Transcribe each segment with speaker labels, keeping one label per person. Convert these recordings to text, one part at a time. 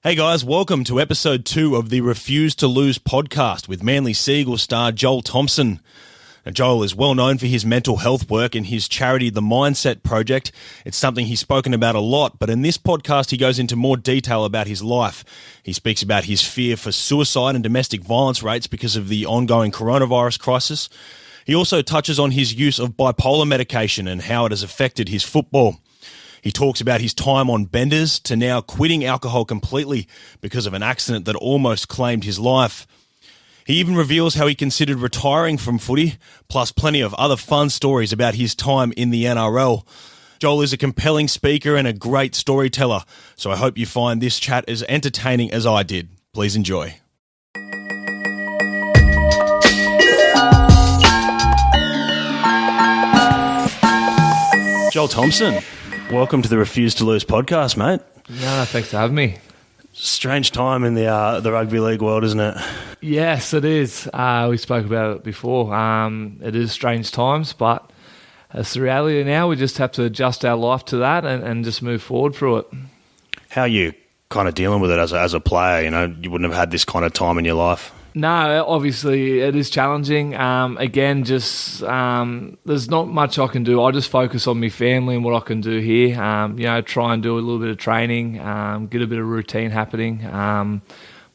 Speaker 1: Hey guys, welcome to episode 2 of the Refuse to Lose podcast with Manly Seagull star Joel Thompson. Now, Joel is well known for his mental health work and his charity, The Mindset Project. It's something he's spoken about a lot, but in this podcast he goes into more detail about his life. He speaks about his fear for suicide and domestic violence rates because of the ongoing coronavirus crisis. He also touches on his use of bipolar medication and how it has affected his football. He talks about his time on benders to now quitting alcohol completely because of an accident that almost claimed his life. He even reveals how he considered retiring from footy, plus plenty of other fun stories about his time in the NRL. Joel is a compelling speaker and a great storyteller, so I hope you find this chat as entertaining as I did. Please enjoy. Joel Thompson, welcome to the Refuse to Lose podcast, mate.
Speaker 2: No, thanks for having me.
Speaker 1: Strange time in the rugby league world, isn't it?
Speaker 2: Yes, it is. We spoke about it before. It is strange times, but it's the reality now. We just have to adjust our life to that and just move forward through it.
Speaker 1: How are you kind of dealing with it as a player? You know, you wouldn't have had this kind of time in your life.
Speaker 2: No, obviously it is challenging. Again, just there's not much I can do. I just focus on my family and what I can do here. Try and do a little bit of training, get a bit of routine happening.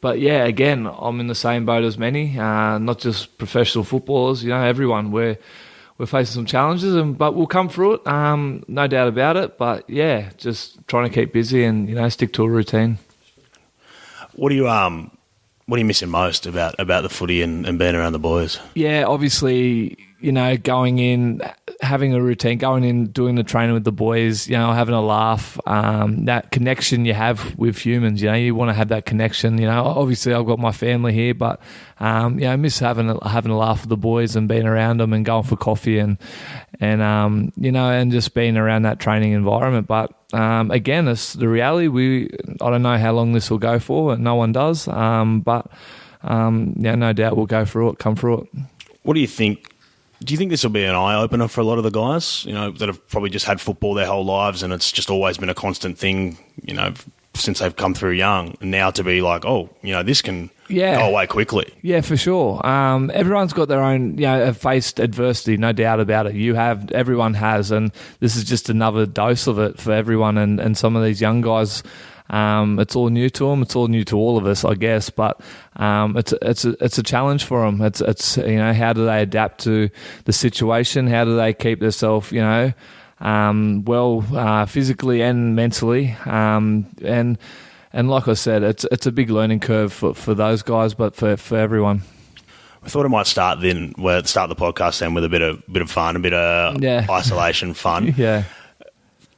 Speaker 2: But yeah, again, I'm in the same boat as many, not just professional footballers. You know, everyone. We're facing some challenges, but we'll come through it. No doubt about it. But yeah, just trying to keep busy and stick to a routine.
Speaker 1: What are you missing most about the footy and being around the boys?
Speaker 2: Yeah, obviously, going in, having a routine, going in, doing the training with the boys, having a laugh, that connection you have with humans, you want to have that connection. Obviously I've got my family here, but, I miss having a laugh with the boys and being around them and going for coffee and just being around that training environment. But, again, it's the reality. I don't know how long this will go for, and no one does. But no doubt we'll go through it, come through it.
Speaker 1: What do you think? Do you think this will be an eye-opener for a lot of the guys, that have probably just had football their whole lives and it's just always been a constant thing, since they've come through young, and now to be like, this can go away quickly? Yeah,
Speaker 2: for sure. Everyone's got their own, have faced adversity, no doubt about it. Everyone has, and this is just another dose of it for everyone. And some of these young guys, it's all new to them. It's all new to all of us, I guess. But it's a challenge for them. It's how do they adapt to the situation? How do they keep themselves, physically and mentally? And like I said, it's a big learning curve for those guys, but for everyone.
Speaker 1: I thought I might start the podcast then with a bit of fun, a bit of isolation fun.
Speaker 2: Yeah.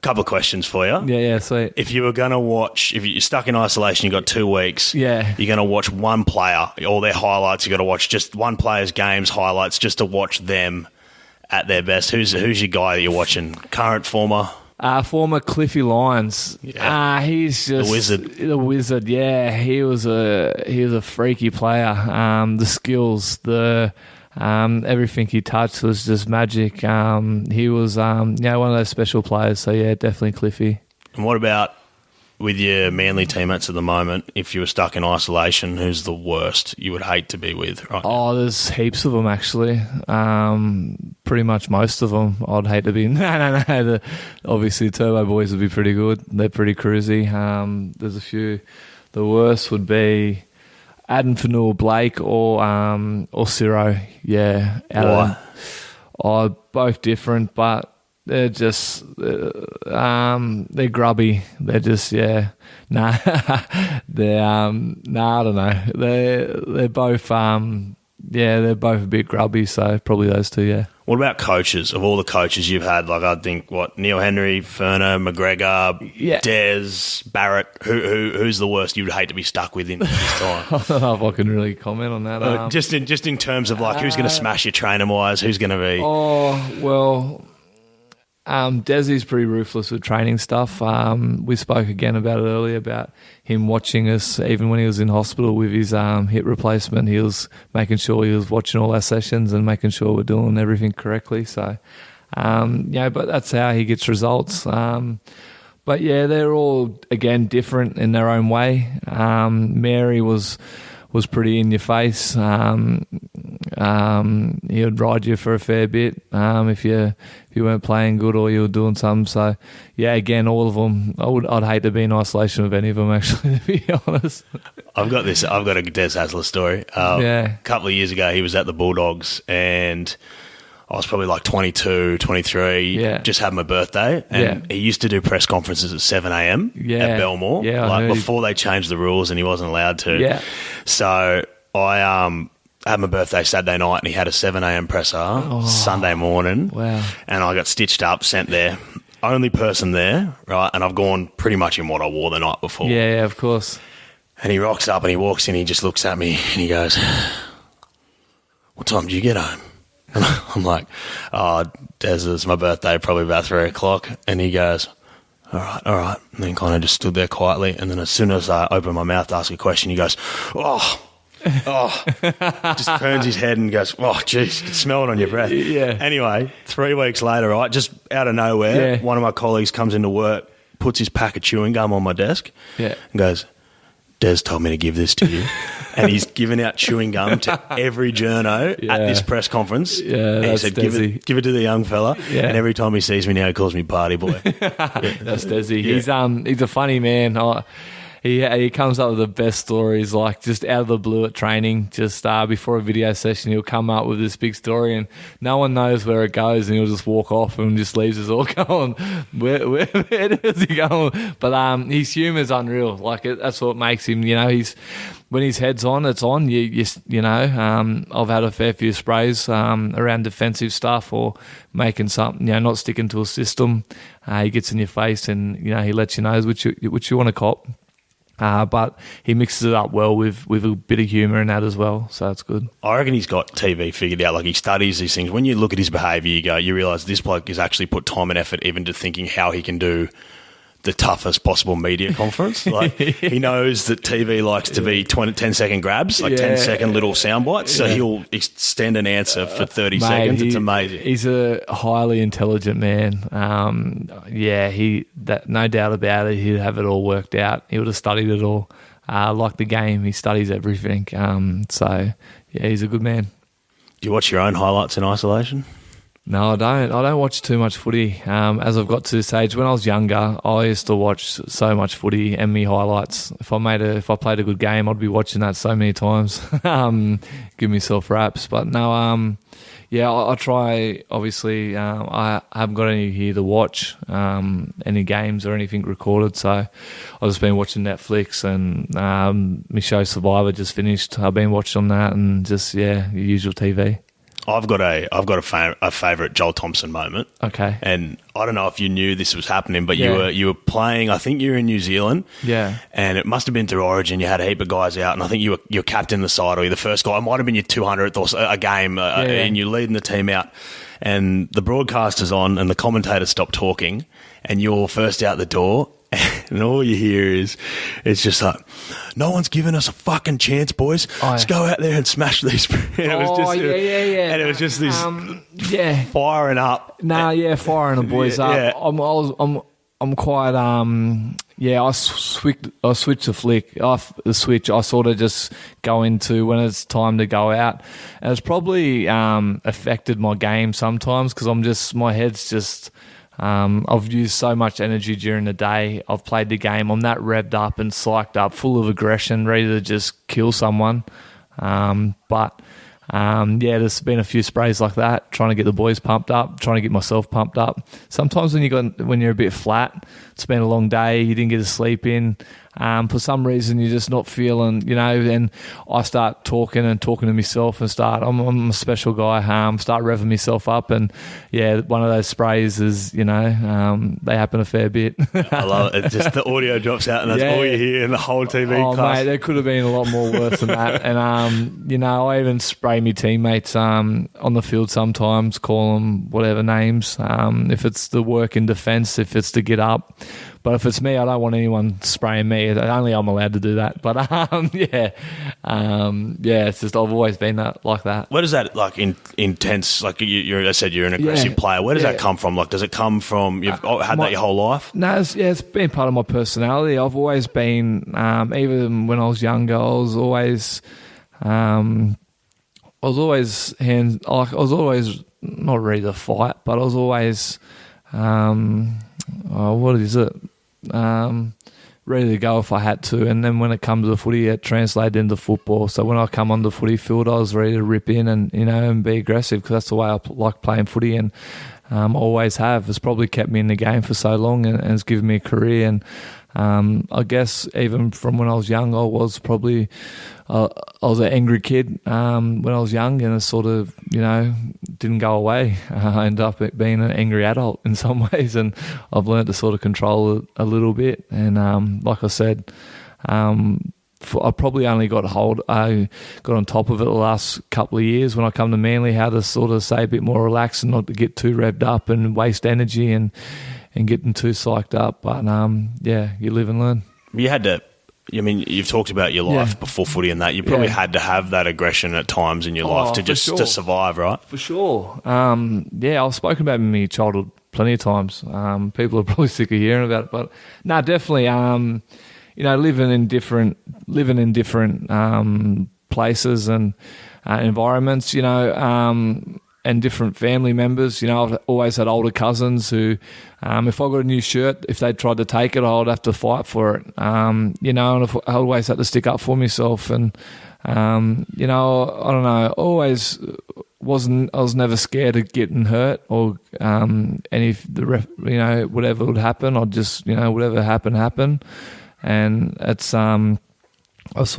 Speaker 1: Couple of questions for you.
Speaker 2: Yeah, sweet.
Speaker 1: If you were going to watch, if you're stuck in isolation, you've got 2 weeks.
Speaker 2: Yeah.
Speaker 1: You're going to watch one player, all their highlights. You've got to watch just one player's games, highlights, just to watch them at their best. Who's your guy that you're watching? Current, former?
Speaker 2: Former Cliffy Lyons.
Speaker 1: Yeah.
Speaker 2: He's just the wizard. Yeah, he was a freaky player. The skills, everything he touched was just magic. He was one of those special players. So yeah, definitely Cliffy.
Speaker 1: And what about with your Manly teammates at the moment? If you were stuck in isolation, who's the worst you would hate to be with right now?
Speaker 2: There's heaps of them actually. Pretty much most of them I'd hate to be. No. Obviously Turbo Boys would be pretty good. They're pretty cruisy. There's a few. The worst would be Adam Fanua Blake or Ciro. Yeah.
Speaker 1: Why?
Speaker 2: Both different, but they're just they're grubby. They're just they're I don't know. They're both they're both a bit grubby. So probably those two. Yeah.
Speaker 1: What about coaches? Of all the coaches you've had, like I think Neil Henry, Ferner, McGregor, Des, Barrett. Who's the worst you would hate to be stuck with in this time?
Speaker 2: I don't know if I can really comment on that.
Speaker 1: Just in terms of like who's going to smash you trainer wise, who's going to be?
Speaker 2: Desi's pretty ruthless with training stuff. We spoke again about it earlier about him watching us even when he was in hospital with his hip replacement. He was making sure he was watching all our sessions and making sure we're doing everything correctly. So, but that's how he gets results. But yeah, they're all, again, different in their own way. Mary was pretty in your face. He would ride you for a fair bit if you weren't playing good or you were doing something. So yeah, again, all of them. I'd hate to be in isolation with any of them, actually, to be honest.
Speaker 1: I've got a Des Hasler story. A couple of years ago, he was at the Bulldogs, and I was probably like 22, 23, just had my birthday, and he used to do press conferences at 7 a.m. At Belmore, before they changed the rules and he wasn't allowed to. Yeah. So I had my birthday Saturday night, and he had a 7 a.m. presser Sunday morning. Wow. And I got stitched up, sent there. Only person there, right? And I've gone pretty much in what I wore the night before.
Speaker 2: Yeah, of course.
Speaker 1: And he rocks up and he walks in, he just looks at me and he goes, "What time do you get home?" And I'm like, "Oh, Des, it's my birthday, probably about 3 o'clock." And he goes, all right. And then kind of just stood there quietly. And then as soon as I opened my mouth to ask a question, he goes, just turns his head and goes, "Oh, jeez, you can smell it on your breath." Yeah. Anyway, 3 weeks later, right, just out of nowhere, one of my colleagues comes into work, puts his pack of chewing gum on my desk, and goes, "Des told me to give this to you." And he's given out chewing gum to every journo at this press conference. Yeah, and he said, give it to the young fella. Yeah. And every time he sees me now, he calls me party boy.
Speaker 2: That's Desi. Yeah. He's a funny man. He comes up with the best stories, like just out of the blue at training. Just before a video session, he'll come up with this big story, and no one knows where it goes, and he'll just walk off and just leaves us all going, where is he going? But his humour's unreal. Like that's what makes him. You know, when his head's on, it's on. You know. I've had a fair few sprays around defensive stuff or making something. You know, not sticking to a system. He gets in your face, and you know he lets you know which you want to cop. But he mixes it up well with a bit of humour in that as well, so it's good.
Speaker 1: I reckon he's got TV figured out. Like, he studies these things. When you look at his behaviour, you realise this bloke has actually put time and effort even to thinking how he can do the toughest possible media conference. Like, he knows that TV likes to be 10-second grabs, like 10-second little sound bites, so he'll extend an answer for 30 seconds. It's amazing.
Speaker 2: He's a highly intelligent man. No doubt about it, he'd have it all worked out. He would have studied it all. Like the game, he studies everything. He's a good man.
Speaker 1: Do you watch your own highlights in isolation?
Speaker 2: No, I don't. I don't watch too much footy. As I've got to this age, when I was younger, I used to watch so much footy and me highlights. If I played a good game, I'd be watching that so many times. Give myself raps. But no, I try. Obviously, I haven't got any here to watch, any games or anything recorded. So I've just been watching Netflix, and my show Survivor just finished. I've been watching that, and just your usual TV.
Speaker 1: I've got a favourite Joel Thompson moment. Okay. And I don't know if you knew this was happening, but you were playing, I think you were in New Zealand. Yeah. And it must have been through Origin. You had a heap of guys out, and I think you were captain the side, or you're the first guy. It might have been your 200th or a game, and you're leading the team out. And the broadcaster's on, and the commentators stop talking, and you're first out the door. And all you hear is, it's just like, "No one's giving us a fucking chance, boys. Let's go out there and smash these." And it was just, and it was just this firing up.
Speaker 2: Firing the boys up. Yeah. I'm quite I switch the flick off the switch. I sort of just go into when it's time to go out, and it's probably affected my game sometimes because my head's just. I've used so much energy during the day. I've played the game. I'm that revved up and psyched up, full of aggression, ready to just kill someone. There's been a few sprays like that, trying to get the boys pumped up, trying to get myself pumped up. Sometimes when you're a bit flat, it's been a long day, you didn't get to sleep in. For some reason, you're just not feeling, and I start talking to myself and I'm a special guy, start revving myself up, and one of those sprays is, they happen a fair bit.
Speaker 1: I love it. It's just the audio drops out and that's all you hear in the whole TV class.
Speaker 2: Mate, there could have been a lot more worse than that. And, I even spray my teammates on the field sometimes, call them whatever names, if it's the work in defence, if it's to get up, But if it's me, I don't want anyone spraying me. Only I'm allowed to do that. But it's just I've always been like that.
Speaker 1: Where does that intense? Like I said, you're an aggressive player. Where does that come from? Like, does it come from you've had that your whole life?
Speaker 2: No, it's been part of my personality. I've always been, even when I was younger, I was always not ready to fight, but I was always, ready to go if I had to. And then when it comes to footy, it translated into football. So when I come on the footy field, I was ready to rip in and be aggressive, because that's the way I like playing footy, and always have. It's probably kept me in the game for so long, and it's given me a career. And I guess even from when I was young, I was probably I was an angry kid when I was young, and it sort of didn't go away. I ended up being an angry adult in some ways, and I've learned to sort of control it a little bit. And like I said, I probably only got on top of it the last couple of years when I come to Manly, how to sort of stay a bit more relaxed and not to get too revved up and waste energy and getting too psyched up. But you live and learn.
Speaker 1: You had to. I mean, you've talked about your life before footy and that. You probably had to have that aggression at times in your life to survive, right?
Speaker 2: For sure. I've spoken about it in my childhood plenty of times. People are probably sick of hearing about it, but no, definitely. Living in different places and environments, and different family members. I've always had older cousins who, if I got a new shirt, if they tried to take it, I'd have to fight for it. And I always had to stick up for myself. And, I don't know, I was never scared of getting hurt or, and if whatever would happen, I'd just, whatever happened. And it's, I was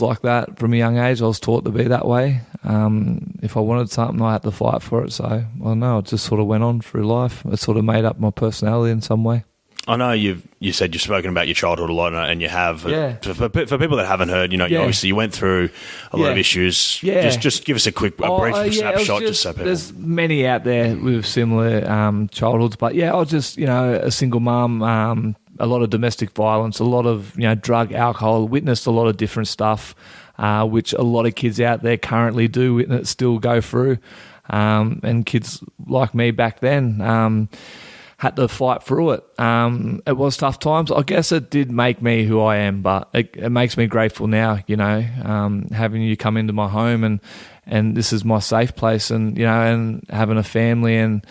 Speaker 2: like that from a young age. I was taught to be that way. If I wanted something, I had to fight for it. So, I don't know, it just sort of went on through life. It sort of made up my personality in some way.
Speaker 1: I know you said you've spoken about your childhood a lot, and you have. Yeah. For people that haven't heard, obviously you went through a lot of issues. Yeah. Just give us a brief snapshot. Just so people. There's
Speaker 2: many out there with similar childhoods, but I was just a single mum. A lot of domestic violence, a lot of drug, alcohol. Witnessed a lot of different stuff, which a lot of kids out there currently do still go through, and kids like me back then had to fight through it. It was tough times. I guess it did make me who I am, but it makes me grateful now. Having you come into my home and this is my safe place, and and having a family and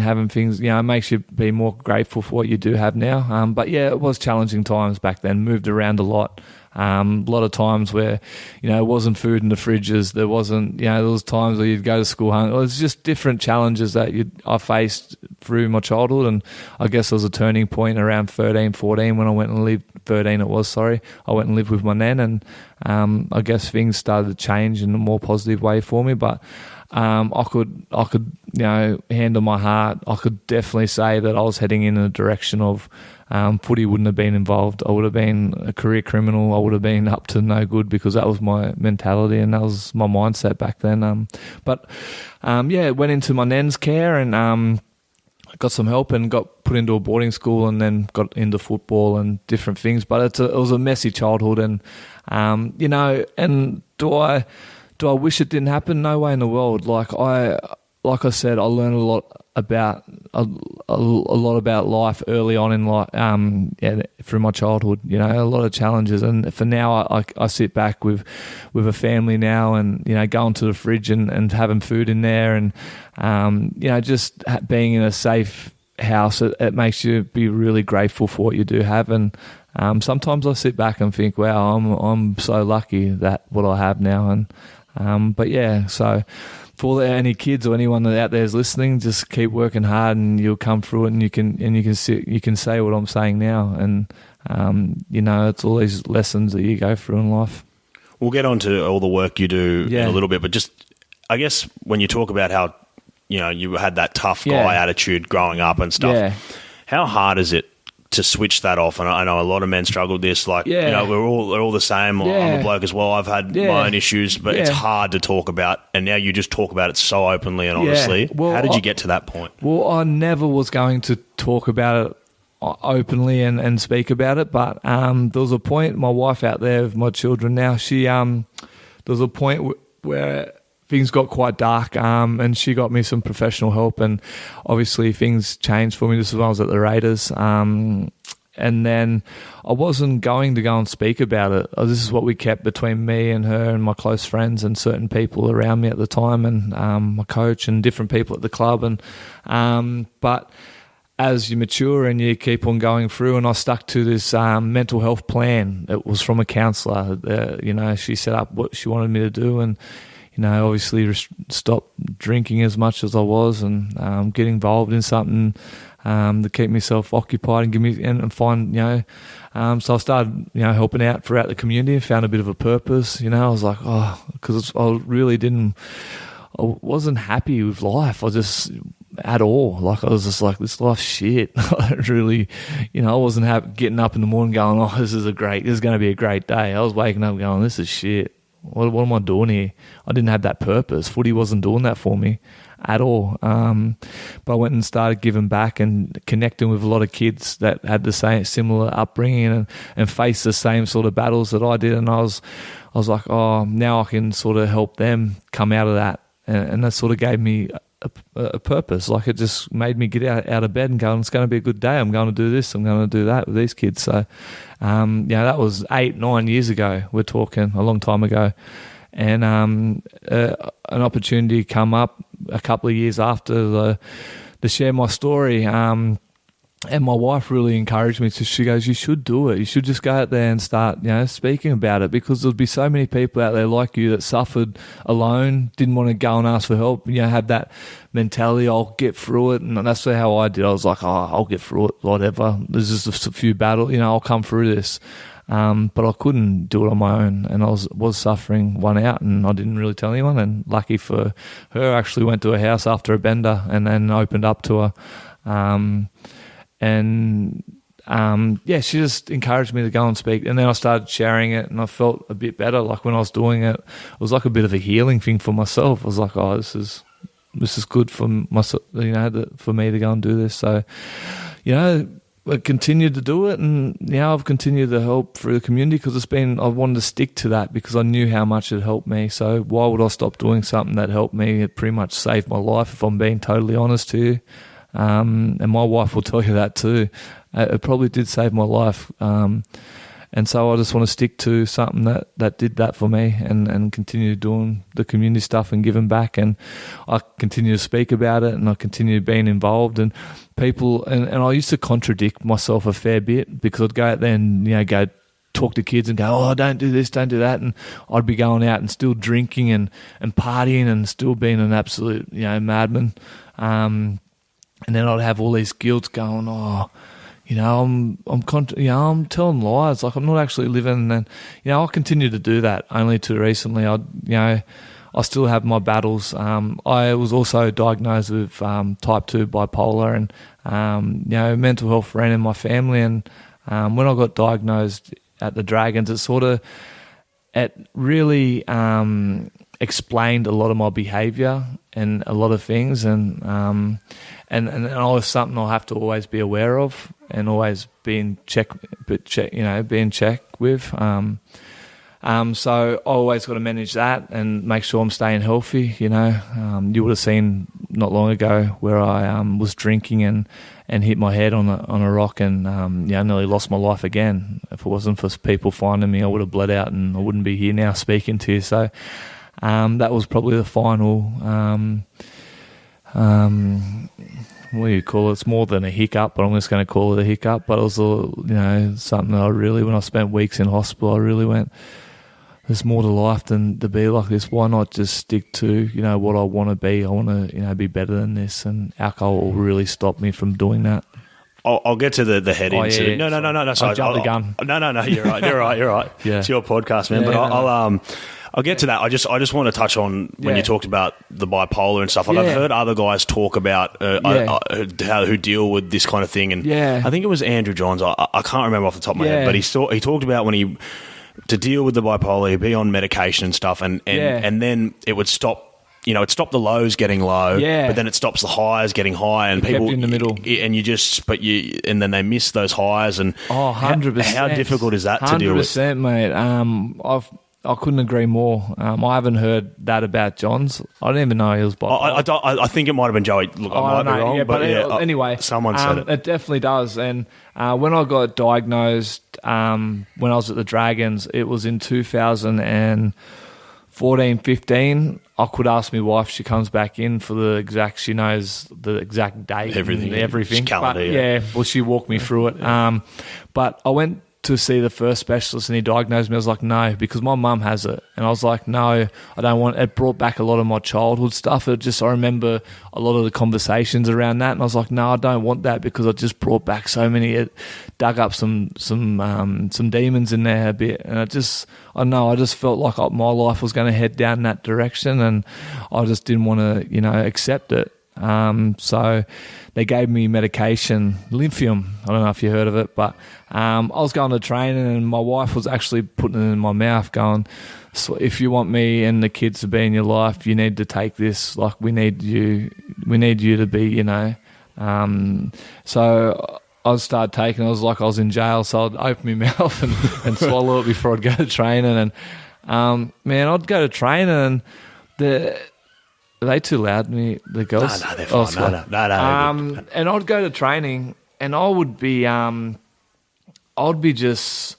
Speaker 2: having things, it makes you be more grateful for what you do have now. But it was challenging times back then. Moved around a lot. A lot of times where, it wasn't food in the fridges. There wasn't, there was times where you'd go to school hungry. It was just different challenges that I faced through my childhood. And I guess there was a turning point around 13, 14 when I went and lived, 13 it was, sorry. I went and lived with my nan, and I guess things started to change in a more positive way for me. But I could, hand on my heart, I could definitely say that I was heading in a direction of footy wouldn't have been involved. I would have been a career criminal. I would have been up to no good, because that was my mentality and that was my mindset back then. Went into my nan's care and got some help and got put into a boarding school, and then got into football and different things. But it was a messy childhood, and and do I wish it didn't happen? No way in the world. Like I said, I learned a lot about life early on in life. Through my childhood, a lot of challenges. And for now, I sit back with a family now, and going to the fridge and having food in there, and just being in a safe house. It makes you be really grateful for what you do have. And sometimes I sit back and think, wow, I'm so lucky that what I have now. And so for any kids or anyone that out there is listening, just keep working hard and you'll come through it, and you can say what I'm saying now. And it's all these lessons that you go through in life.
Speaker 1: We'll get on to all the work you do in a little bit, but just, I guess, when you talk about how you had that tough guy attitude growing up and stuff, how hard is it to switch that off? And I know a lot of men struggle with this. Like,
Speaker 2: Yeah.
Speaker 1: you know, we're all the same.
Speaker 2: Yeah.
Speaker 1: I'm a bloke as well. I've had
Speaker 2: Yeah.
Speaker 1: my own issues, but it's
Speaker 2: Yeah.
Speaker 1: hard to talk about. And now you just talk about it so openly and honestly.
Speaker 2: Well,
Speaker 1: How did you get to that point?
Speaker 2: Well, I never was going to talk about it openly and speak about it, but there was a point, my wife out there with my children now, there was a point where things got quite dark, and she got me some professional help, and obviously things changed for me. This was when I was at the Raiders, and then I wasn't going to go and speak about it. This is what we kept between me and her and my close friends and certain people around me at the time, and my coach and different people at the club. But as you mature and you keep on going through, and I stuck to this mental health plan. It was from a counsellor. You know, she set up what she wanted me to do, and you know, obviously stop drinking as much as I was, and get involved in something to keep myself occupied and give me and find, you know. So I started, you know, helping out throughout the community and found a bit of a purpose. You know, I was like, because I wasn't happy with life. At all. Like, I was just like, this life's shit. I really, you know, I wasn't getting up in the morning going, this is going to be a great day. I was waking up going, this is shit. What am I doing here? I didn't have that purpose. Footy wasn't doing that for me at all. But I went and started giving back and connecting with a lot of kids that had the same similar upbringing and faced the same sort of battles that I did. And I was like, now I can sort of help them come out of that. And that sort of gave me a purpose. Like, it just made me get out of bed and go, it's going to be a good day. I'm going to do this. I'm going to do that with these kids. So, that was 8-9 years ago. We're talking a long time ago. And an opportunity come up a couple of years after to share my story. And my wife really encouraged me. She goes, you should do it. You should just go out there and start, you know, speaking about it, because there'll be so many people out there like you that suffered alone, didn't want to go and ask for help, you know, have that mentality, I'll get through it. And that's how I did. I was like, I'll get through it, whatever. There's just a few battles, you know, I'll come through this. But I couldn't do it on my own, and I was suffering one out, and I didn't really tell anyone. And lucky for her, I actually went to her house after a bender and then opened up to her. She just encouraged me to go and speak. And then I started sharing it, and I felt a bit better. Like, when I was doing it, it was like a bit of a healing thing for myself. I was like, this is good for myself, you know, for me to go and do this. So, you know, I continued to do it, and now I've continued to help through the community, because I wanted to stick to that because I knew how much it helped me. So why would I stop doing something that helped me? It pretty much saved my life, if I'm being totally honest to you. And my wife will tell you that too. It probably did save my life. And so I just want to stick to something that did that for me, and continue doing the community stuff and giving back. And I continue to speak about it, and I continue being involved. And people, and I used to contradict myself a fair bit, because I'd go out there and, you know, go talk to kids and go, don't do this, don't do that. And I'd be going out and still drinking and partying and still being an absolute, you know, madman. And then I'd have all these guilt going, you know, I'm telling lies. Like, I'm not actually living. And, you know, I'll continue to do that. Only too recently, I still have my battles. I was also diagnosed with type 2 bipolar, and, you know, mental health ran in my family. And when I got diagnosed at the Dragons, it really explained a lot of my behaviour and a lot of things. And always something I'll have to always be aware of, and always be in check with. So I always got to manage that and make sure I'm staying healthy. You know, you would have seen not long ago where I was drinking and hit my head on a rock, and nearly lost my life again. If it wasn't for people finding me, I would have bled out, and I wouldn't be here now speaking to you. So that was probably the final. What do you call it? It's more than a hiccup, but I'm just going to call it a hiccup. But it was, something that when I spent weeks in hospital, I really went, there's more to life than to be like this. Why not just stick to, you know, what I want to be? I want to, you know, be better than this, and alcohol will really stop me from doing that.
Speaker 1: I'll get to the head into.
Speaker 2: Yeah.
Speaker 1: No. Sorry,
Speaker 2: I jumped the gun.
Speaker 1: No. You're right. Yeah. It's your podcast, man.
Speaker 2: Yeah,
Speaker 1: but
Speaker 3: I'll get to that. I just want to touch on when you talked about the bipolar and stuff. Like I've heard other guys talk about who deal with this kind of thing, and I think it was Andrew Johns. I can't remember off the top of my head, but he talked about when to deal with the bipolar, he'd be on medication and stuff, and then it would stop. You know, it stopped the lows getting low, but then it stops the highs getting high, and people
Speaker 2: kept in the middle.
Speaker 3: And then they miss those highs. And
Speaker 2: 100%.
Speaker 3: How difficult is that to deal with?
Speaker 2: 100%, mate. I couldn't agree more. I haven't heard that about Johns. I didn't even know he was bipolar.
Speaker 3: I think it might have been Joey. Look, I might be wrong, but
Speaker 2: anyway,
Speaker 3: someone said it.
Speaker 2: It definitely does. And when I got diagnosed, when I was at the Dragons, it was in 2014, 15. I could ask my wife. She comes back in for the exact. She knows the exact date, everything.
Speaker 3: Calendar,
Speaker 2: well, she walked me through it. But I went to see the first specialist, and he diagnosed me. I was like, no, because my mum has it, and I was like, no, I don't want. It brought back a lot of my childhood stuff. I remember a lot of the conversations around that, and I was like, no, I don't want that because it just brought back so many. It dug up some demons in there a bit, and I just felt like my life was going to head down that direction, and I just didn't want to, accept it. So they gave me medication, lithium. I don't know if you heard of it, but I was going to training, and my wife was actually putting it in my mouth going, so if you want me and the kids to be in your life, you need to take this. Like, we need you to be, so I started taking it. I was like I was in jail, so I'd open my mouth and swallow it before I'd go to training. And, I'd go to training, and are they too loud, me, the girls?
Speaker 3: No, they're fine. No.
Speaker 2: And I'd go to training, and I would be just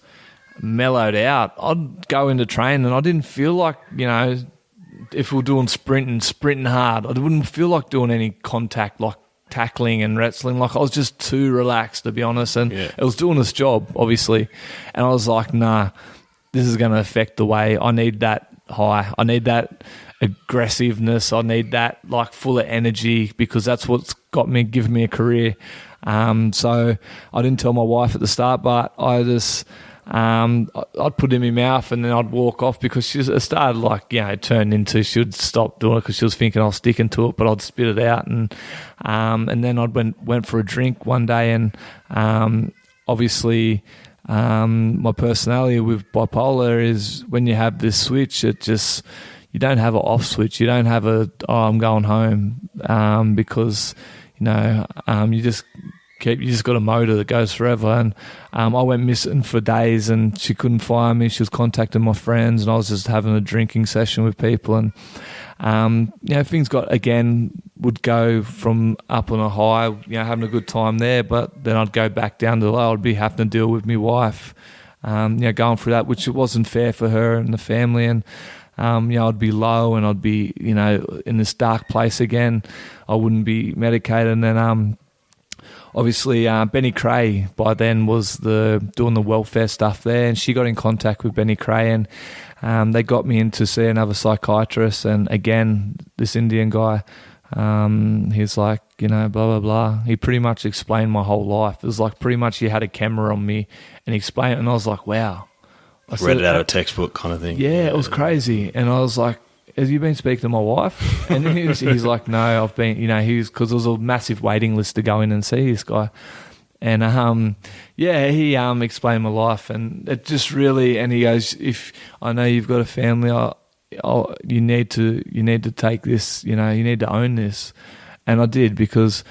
Speaker 2: mellowed out. I'd go into training, and I didn't feel like, if we were doing sprinting hard, I wouldn't feel like doing any contact, like tackling and wrestling. Like, I was just too relaxed, to be honest. And it was doing its job, obviously. And I was like, nah, this is going to affect the way I need that high. I need that aggressiveness. I need that, like, full of energy, because that's what's given me a career. So I didn't tell my wife at the start, but I just I'd put it in my mouth, and then I'd walk off, because it started turned into she'd stop doing it because she was thinking I was sticking to it, but I'd spit it out, and then I'd went for a drink one day, and obviously my personality with bipolar is when you have this switch, you don't have an off switch. You don't have I'm going home, because you just got a motor that goes forever. And I went missing for days, and she couldn't find me. She was contacting my friends, and I was just having a drinking session with people. And things would go from up on a high, having a good time there, but then I'd go back down to the low. I'd be having to deal with my wife, going through that, which it wasn't fair for her and the family. And I'd be low, and I'd be, in this dark place again. I wouldn't be medicated. And then, obviously, Benny Cray by then was doing the welfare stuff there, and she got in contact with Benny Cray, and they got me in to see another psychiatrist. And again, this Indian guy, he's like, blah, blah, blah. He pretty much explained my whole life. It was like pretty much he had a camera on me and he explained it, and I was like, wow.
Speaker 3: I read it out of a textbook kind of thing.
Speaker 2: Yeah, it was crazy. And I was like, have you been speaking to my wife? And he's like, no, I've been, because there was a massive waiting list to go in and see this guy. And he explained my life, and it just really, and he goes, if I know you've got a family, you need to take this, you need to own this. And I did, because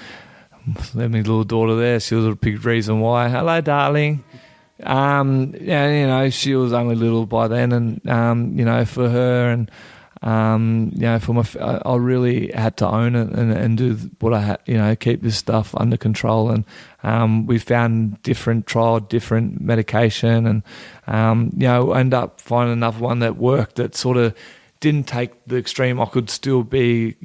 Speaker 2: my little daughter there, she was a big reason why. Hello, darling. She was only little by then, and for her, and I really had to own it and do what I had, keep this stuff under control. And we tried different medication, and end up finding another one that worked, that sort of didn't take the extreme. I could still be,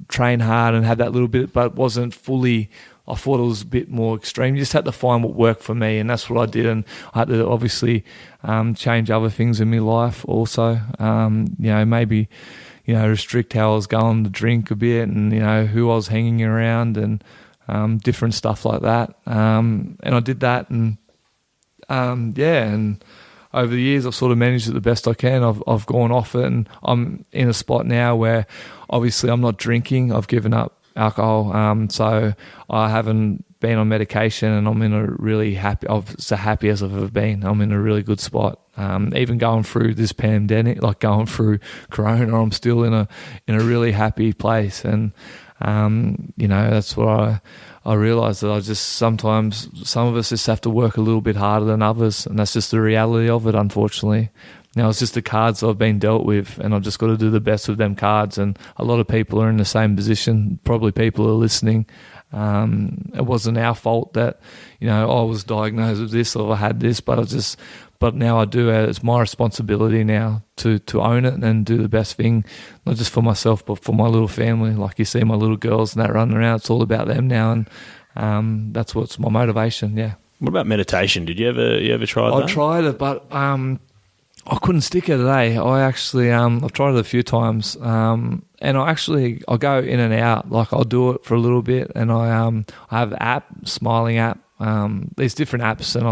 Speaker 2: train hard and have that little bit, but wasn't fully. I thought it was a bit more extreme. You just had to find what worked for me, and that's what I did. And I had to obviously change other things in my life also. Maybe restrict how I was going to drink a bit, and who I was hanging around, and different stuff like that. And I did that, and and over the years, I've sort of managed it the best I can. I've gone off it, and I'm in a spot now where obviously I'm not drinking. I've given up alcohol, so I haven't been on medication, and I'm in a really happy. I'm so happy as I've ever been. I'm in a really good spot. Even going through this pandemic, like going through Corona, I'm still in a really happy place. And that's what I realised, that I just sometimes some of us just have to work a little bit harder than others, and that's just the reality of it, unfortunately. Now, it's just the cards I've been dealt with, and I've just got to do the best with them cards. And a lot of people are in the same position. Probably people are listening. It wasn't our fault that, I was diagnosed with this or I had this, but now I do. It's my responsibility now to own it and do the best thing, not just for myself, but for my little family. Like you see my little girls and that running around, it's all about them now. And that's what's my motivation, yeah.
Speaker 3: What about meditation? Did you ever try that?
Speaker 2: I tried it, but I couldn't stick it today. I actually, I've tried it a fefew times, and I'll go in and out. Like I'll do it for a little bit, and I have an app, Smiling app. These different apps, and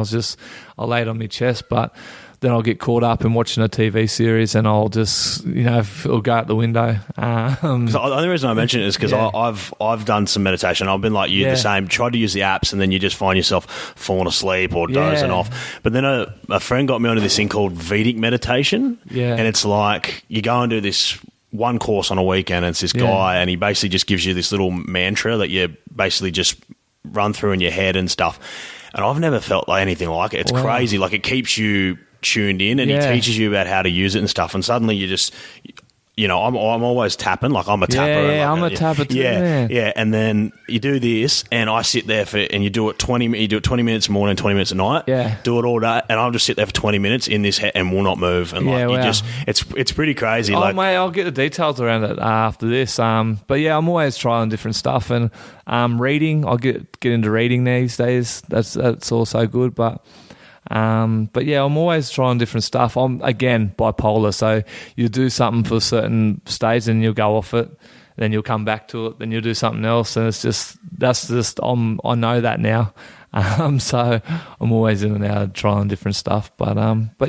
Speaker 2: I'll lay it on my chest, but then I'll get caught up in watching a TV series, and I'll just, it'll go out the window.
Speaker 3: The only reason I mention it is because I've done some meditation. I've been like you, the same. Tried to use the apps, and then you just find yourself falling asleep or dozing off. But then a friend got me onto this thing called Vedic meditation, and it's like you go and do this one course on a weekend, and it's this guy, and he basically just gives you this little mantra that you basically just run through in your head and stuff. And I've never felt like anything like it. It's crazy. Like it keeps you tuned in, and he teaches you about how to use it and stuff. And suddenly you just, I'm always tapping. Like I'm a tapper.
Speaker 2: Yeah, I'm a tapper too.
Speaker 3: Yeah. And then you do this, and I sit there and you do it 20 minutes morning, 20 minutes at night. Yeah. Do it all day, and I'll just sit there for 20 minutes in this and will not move. And it's pretty crazy.
Speaker 2: Oh, mate, I'll get the details around it after this. But yeah, I'm always trying different stuff, and reading. I'll get into reading these days. That's also good, but yeah, I'm always trying different stuff. I'm, again, bipolar, so you do something for a certain stage and you'll go off it, then you'll come back to it, then you'll do something else, and I know that now. So I'm always in and out trying different stuff. But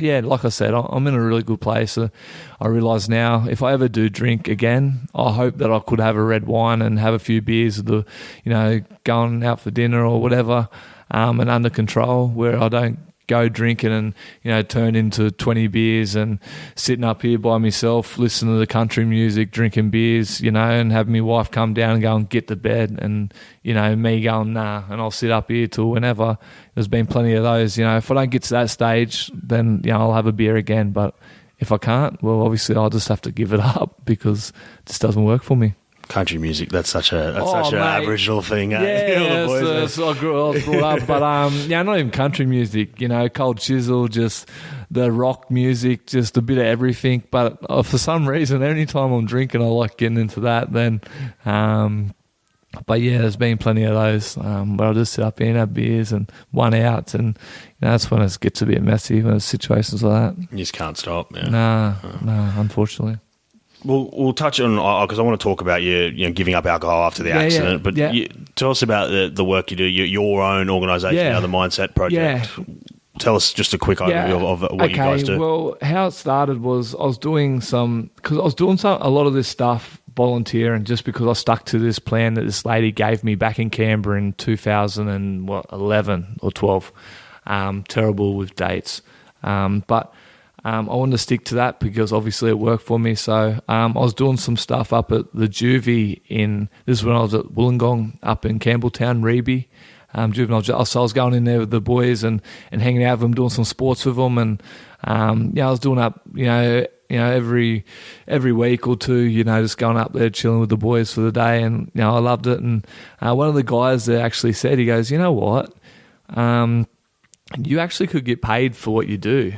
Speaker 2: yeah, like I said, I'm in a really good place. I realise now, if I ever do drink again, I hope that I could have a red wine and have a few beers, going out for dinner or whatever, and under control, where I don't go drinking and turn into 20 beers and sitting up here by myself listening to the country music, drinking beers, and have my wife come down and go and get to bed, and me going nah, and I'll sit up here till whenever. There's been plenty of those. If I don't get to that stage, then I'll have a beer again, but if I can't, well, obviously I'll just have to give it up because it just doesn't work for me.
Speaker 3: Country music, that's such an Aboriginal thing.
Speaker 2: Yeah, so I was brought up, but not even country music, Cold Chisel, just the rock music, just a bit of everything. But for some reason, anytime I'm drinking, I like getting into that then. But yeah, there's been plenty of those where I'll just sit up here and have beers and one outs, and that's when it gets a bit messy, when there's situations like that.
Speaker 3: You just can't stop. Yeah.
Speaker 2: No, unfortunately.
Speaker 3: We'll touch on, because I want to talk about you giving up alcohol after the accident. But tell us about the work you do, your own organisation now, the Mindset Project. Yeah. Tell us just a quick overview of what you guys do.
Speaker 2: Well, how it started was I was doing a lot of this stuff volunteering, just because I stuck to this plan that this lady gave me back in Canberra in 2011 or 12. Terrible with dates, but. I wanted to stick to that because obviously it worked for me. So I was doing some stuff up at the juvie this is when I was at Wollongong up in Campbelltown, Reeby. Juvenile. So I was going in there with the boys and hanging out with them, doing some sports with them. And, I was doing up, every week or two, just going up there, chilling with the boys for the day. And, I loved it. And one of the guys there actually said, he goes, you know what? You actually could get paid for what you do.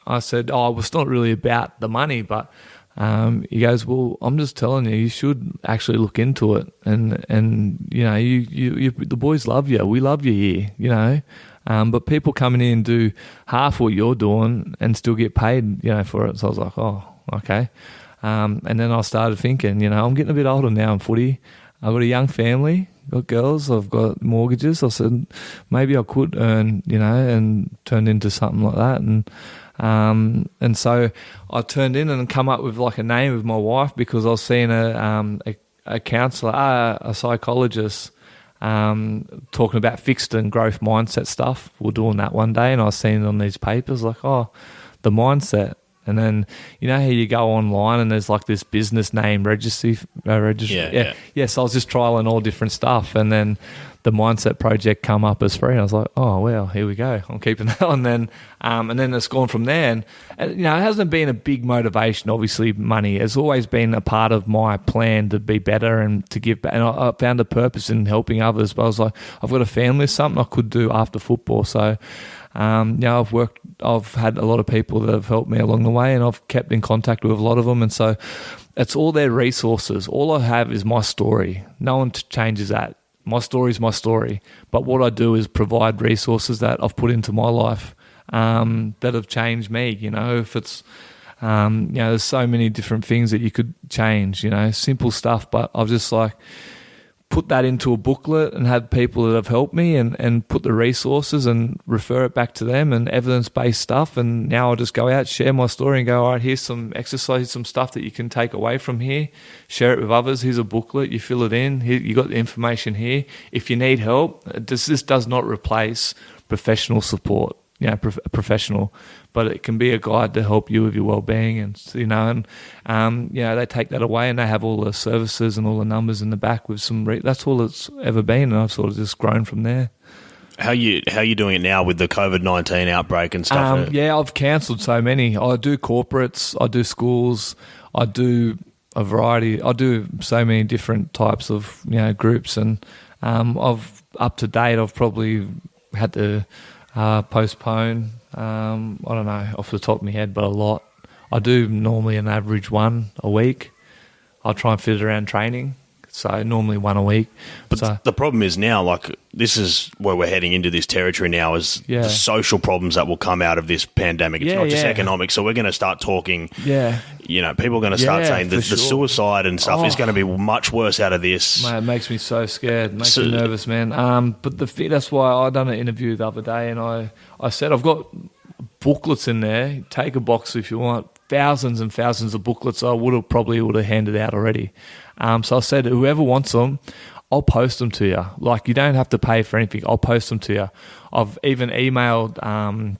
Speaker 2: I said, it's not really about the money, but he goes, well, I'm just telling you, you should actually look into it. And you the boys love you. We love you here, but people coming in and do half what you're doing and still get paid, for it. So I was like, oh, okay. And then I started thinking, I'm getting a bit older now in footy. I've got a young family, got girls, I've got mortgages. I said maybe I could earn, and turn into something like that. And so I turned in and come up with like a name with my wife because I was seeing a counsellor, a psychologist, talking about fixed and growth mindset stuff. We're doing that one day, and I was seeing it on these papers like, the mindset. And then, how you go online and there's like this business name registry. Yeah. So I was just trialing all different stuff. And then the Mindset Project come up as free. And I was like, oh, well, here we go. I'm keeping that on then. And then it's gone from there. And, it hasn't been a big motivation, obviously, money. It's always been a part of my plan to be better and to give back. And I found a purpose in helping others. But I was like, I've got a family, something I could do after football. So, I've had a lot of people that have helped me along the way, and I've kept in contact with a lot of them. And so it's all their resources. All I have is my story. No one changes that. My story is my story. But what I do is provide resources that I've put into my life that have changed me. If it's, there's so many different things that you could change, simple stuff. But I've just like put that into a booklet and had people that have helped me and put the resources and refer it back to them and evidence-based stuff. And now I'll just go out, share my story and go, all right, here's some exercise, some stuff that you can take away from here, share it with others. Here's a booklet, you fill it in. Here, you got the information here. If you need help, this does not replace professional support, professional, but it can be a guide to help you with your well-being. And, they take that away and they have all the services and all the numbers in the back with some, that's all it's ever been. And I've sort of just grown from there.
Speaker 3: How you doing it now with the COVID-19 outbreak and stuff?
Speaker 2: I've cancelled so many. I do corporates, I do schools, I do a variety. I do so many different types of, groups. And I've up to date, I've probably had to postpone, I don't know off the top of my head, but a lot. I do normally an average one a week. I'll try and fit it around training, so normally one a week.
Speaker 3: But the problem is now, like, this is where we're heading into this territory now, is the social problems that will come out of this pandemic. It's not just economic, so we're going to start talking, people are going to start saying that the suicide and stuff is going to be much worse out of this.
Speaker 2: Mate, it makes me so scared, makes me nervous, man. But that's why I done an interview the other day, and I said, I've got booklets in there, take a box if you want, thousands and thousands of booklets I would have handed out already. So I said, whoever wants them, I'll post them to you. Like, you don't have to pay for anything. I'll post them to you. I've even emailed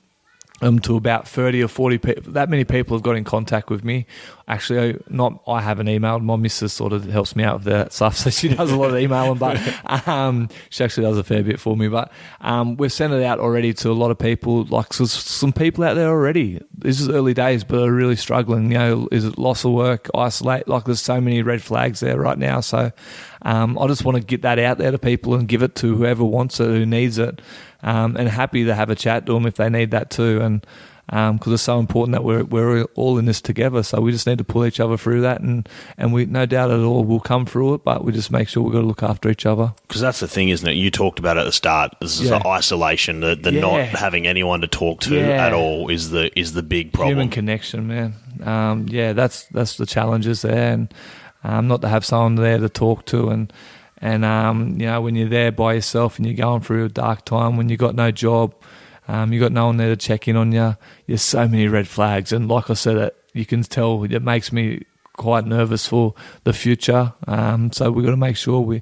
Speaker 2: them to about 30 or 40 people. That many people have got in contact with me. Actually, I haven't emailed. My missus sort of helps me out with that stuff, so she does a lot of emailing, but she actually does a fair bit for me. But we've sent it out already to a lot of people. Like, so some people out there already. This is early days, but are really struggling. Is it loss of work, isolate? Like, there's so many red flags there right now. So I just want to get that out there to people and give it to whoever wants it, who needs it. And happy to have a chat to them if they need that too. And because it's so important that we're all in this together. So we just need to pull each other through that, and we no doubt at all will come through it. But we just make sure we've got to look after each other. Because
Speaker 3: that's the thing, isn't it? You talked about it at the start. This is the isolation, the not having anyone to talk to at all is the big problem.
Speaker 2: Human connection, man. That's the challenges there, and not to have someone there to talk to and when you're there by yourself and you're going through a dark time, when you've got no job, you've got no one there to check in on you, there's so many red flags. And like I said, you can tell it makes me quite nervous for the future. So we've got to make sure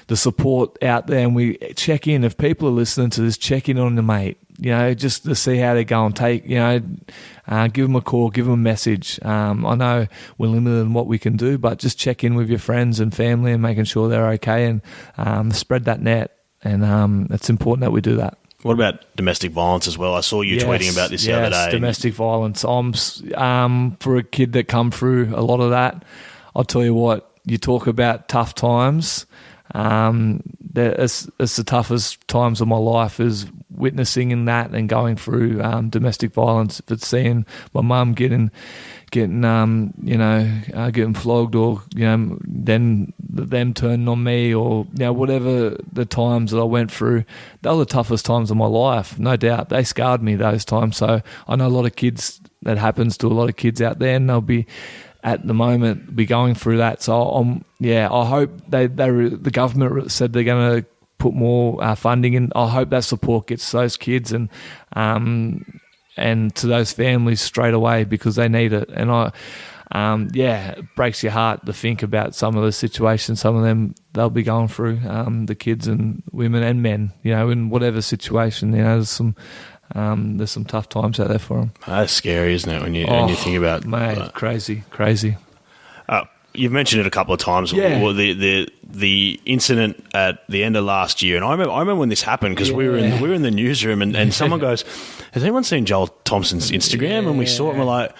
Speaker 2: the support out there, and we check in. If people are listening to this, check in on the mate, just to see how they're going. Give them a call, give them a message. I know we're limited in what we can do, but just check in with your friends and family and making sure they're okay, and spread that net. And it's important that we do that.
Speaker 3: What about domestic violence as well? I saw you tweeting about this the other day.
Speaker 2: Domestic violence. For a kid that come through a lot of that, I'll tell you what, you talk about tough times. It's the toughest times of my life is witnessing in that and going through domestic violence. If it's seeing my mum getting flogged, or then them turning on me, or whatever the times that I went through, they were the toughest times of my life, no doubt. They scarred me those times. So I know a lot of kids, that happens to a lot of kids out there, and they'll be at the moment be going through that. So I hope the government said they're going to put more funding in. I hope that support gets to those kids and to those families straight away, because they need it. And it breaks your heart to think about some of the situations some of them they'll be going through, the kids and women and men, in whatever situation. There's some tough times out there for them.
Speaker 3: That's scary, isn't it, when you think about
Speaker 2: it? Crazy.
Speaker 3: You've mentioned it a couple of times.
Speaker 2: Yeah.
Speaker 3: Well, the incident at the end of last year, and I remember when this happened, because we were in the newsroom, and someone goes, "Has anyone seen Joel Thompson's Instagram?" And we saw it, and we're like,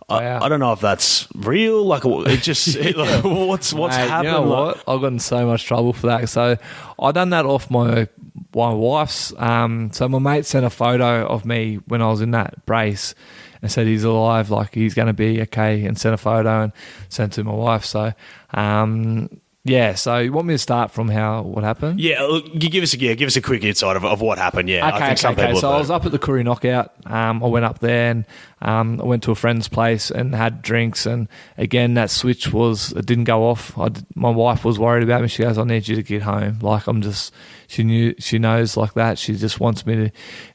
Speaker 3: I don't know if that's real. Like, it just what's happened?
Speaker 2: You know what? I've gotten so much trouble for that. So I done that off my wife's. So my mate sent a photo of me when I was in that brace and said he's alive, like he's going to be okay, and sent a photo and sent to my wife. So so you want me to start from what happened?
Speaker 3: Yeah, look, give us a quick insight of what happened. Yeah,
Speaker 2: Okay. So I was up at the Koori Knockout. I went up there and I went to a friend's place and had drinks. And again, that switch it didn't go off. My wife was worried about me. She goes, "I need you to get home." Like, she knows like that. She just wants me to,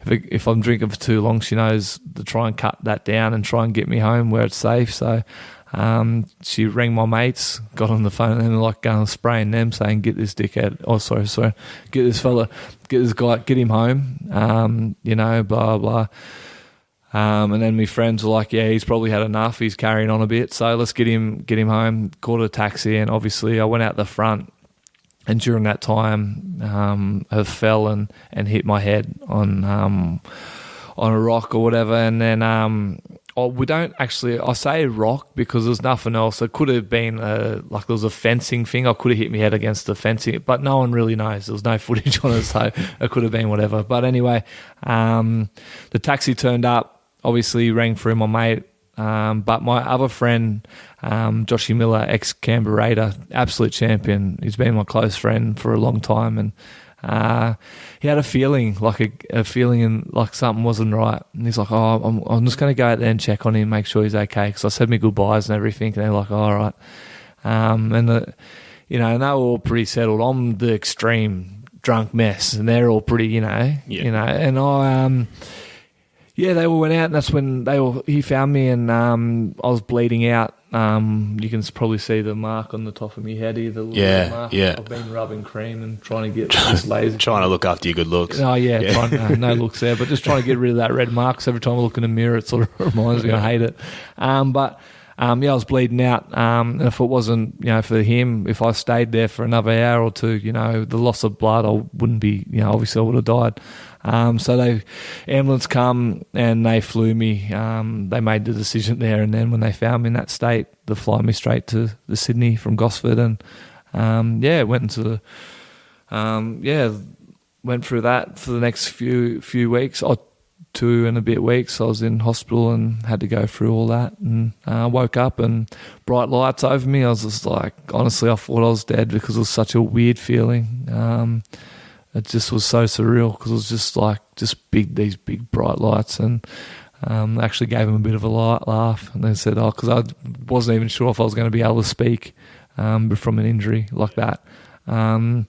Speaker 2: if I'm drinking for too long, she knows to try and cut that down and try and get me home where it's safe. So she rang my mates, got on the phone, and like spraying them, saying, "Get this dickhead! Oh, sorry, get this fella, get this guy, get him home." Blah blah. And then my friends were like, "Yeah, he's probably had enough. He's carrying on a bit, so let's get him home." Called a taxi, and obviously I went out the front. And during that time, I fell and hit my head on a rock or whatever, and then. We don't actually. I say rock because there's nothing else. It could have been like there was a fencing thing. I could have hit my head against the fencing, but no one really knows. There was no footage on it, so it could have been whatever. But anyway, the taxi turned up. Obviously, rang through my mate. But my other friend, Joshy Miller, ex-Canberra Raider, absolute champion. He's been my close friend for a long time, and he had a feeling, like something wasn't right. And he's like, "Oh, I'm just going to go out there and check on him, make sure he's okay." Because I said me goodbyes and everything, and they're like, "Oh, all right." And and they were all pretty settled. I'm the extreme drunk mess, and they're all pretty, And I, they all went out, and that's when he found me, and I was bleeding out. You can probably see the mark on the top of my head here. The little mark. Yeah. I've been rubbing cream and trying to get this laser.
Speaker 3: Trying to look after your good looks.
Speaker 2: Oh, yeah. No looks there, but just trying to get rid of that red mark. So every time I look in the mirror, it sort of reminds me I hate it. I was bleeding out. And if it wasn't, for him, if I stayed there for another hour or two, the loss of blood, I wouldn't be, obviously I would have died. So ambulance come and they flew me. They made the decision there, and then when they found me in that state, they fly me straight to the Sydney from Gosford, and went into went through that for the next few weeks, or 2 and a bit weeks. I was in hospital and had to go through all that, and I woke up and bright lights over me. I was just like, honestly, I thought I was dead because it was such a weird feeling. It just was so surreal because it was just these big bright lights, and actually gave them a bit of a laugh, and they said, because I wasn't even sure if I was going to be able to speak from an injury like that. Went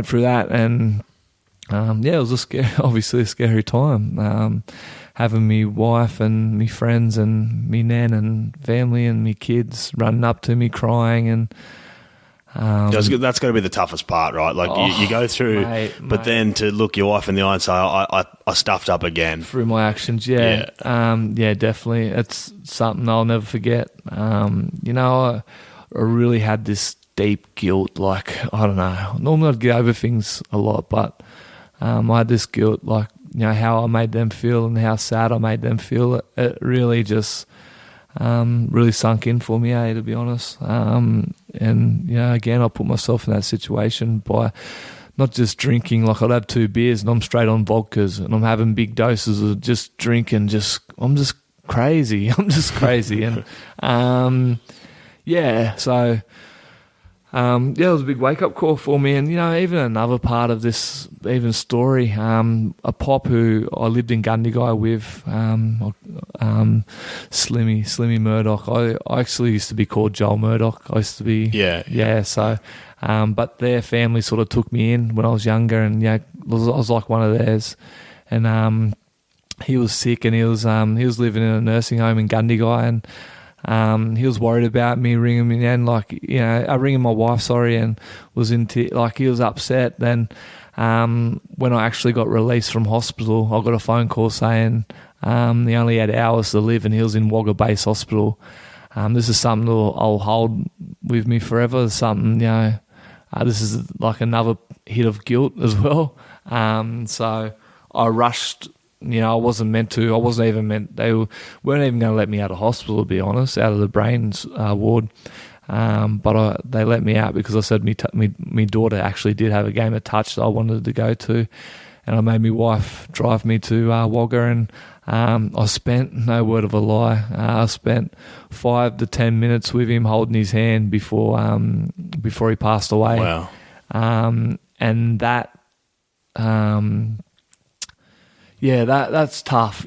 Speaker 2: through that, and it was obviously a scary time. Having me wife and me friends and me nan and family and me kids running up to me crying, and
Speaker 3: that's got to be the toughest part, right? Like you go through, but then to look your wife in the eye and say, I stuffed up again.
Speaker 2: Through my actions, yeah. Definitely. It's something I'll never forget. I really had this deep guilt, like, I don't know. Normally I'd get over things a lot, but I had this guilt, like, how I made them feel and how sad I made them feel. It really just really sunk in for me, to be honest. Again, I put myself in that situation by not just drinking. Like, I'd have 2 beers and I'm straight on vodkas, and I'm having big doses of just drinking. I'm just crazy. And so it was a big wake-up call for me. And, even another part of this story, a pop who I lived in Gundagai with, Slimmy Murdoch. I actually used to be called Joel Murdoch. I used to be... Yeah, so... but their family sort of took me in when I was younger, and, I was like one of theirs. And he was sick, and he was living in a nursing home in Gundagai, and... he was worried about me ringing me and ringing my wife, and was he was upset. Then when I actually got released from hospital, I got a phone call saying he only had hours to live and he was in Wagga Base Hospital. This is something I'll hold with me forever. Something, this is like another hit of guilt as well. So I rushed. I wasn't meant to. I wasn't even meant. They weren't even going to let me out of hospital, to be honest, out of the brains ward. But they let me out because I said me daughter actually did have a game of touch that I wanted to go to, and I made my wife drive me to Wagga, and I spent, no word of a lie, I spent 5 to 10 minutes with him holding his hand before he passed away.
Speaker 3: Wow.
Speaker 2: And that. That's tough.